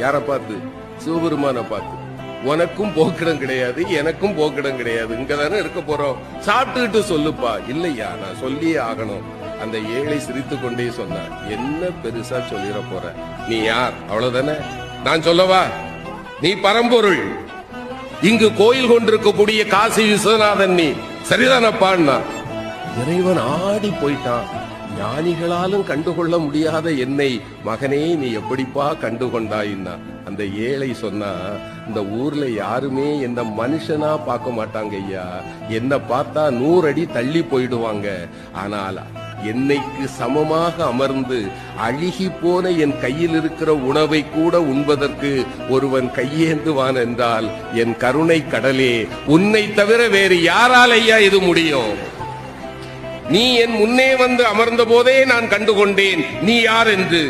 யார பார்த்து? சிவபெருமான பார்த்து. உனக்கும் போக்கிடம் கிடையாது, எனக்கும் போக்கிடம் கிடையாது, இங்கதானே இருக்க போறோம், சாப்பிட்டுக்கிட்டு சொல்லுப்பா. இல்லையா, நான் சொல்லியே ஆகணும். அந்த ஏழை சிரித்து கொண்டே சொன்னார், என்ன பெருசா சொல்லிட போற, நீ யார், அவ்வளவுதானே, நான் சொல்லவா, நீ பரம்பொருள், இங்கு கோயில் கொண்டிருக்கக்கூடிய காசி விஸ்வநாதன், நீ சரிதானப்பான்னா. இறைவன் ஆடி போயிட்டான். ஞானிகளாலும் கண்டுகொள்ள முடியாத என்னை மகனே நீ எப்படிப்பா கண்டுகொண்டாயின்னா. அந்த ஏழை சொன்னா, இந்த ஊர்ல யாருமே என்ன மனுஷனா பார்க்க மாட்டாங்க ஐயா, என்ன பார்த்தா 100 அடி தள்ளி போயிடுவாங்க. ஆனால் என்னைக்கு சமமாக அமர்ந்து அழுகி போன என் கையில் இருக்கிற உணவை கூட உண்பதற்கு ஒருவன் கையேந்துவான் என்றால் என் கருணை கடலே, உன்னை தவிர வேறு யாரால் ஐயா இது முடியும்? நீ என் முன்னே வந்து அமர்ந்த போதே நான் கண்டுகொண்டேன் நீ யார் என்று.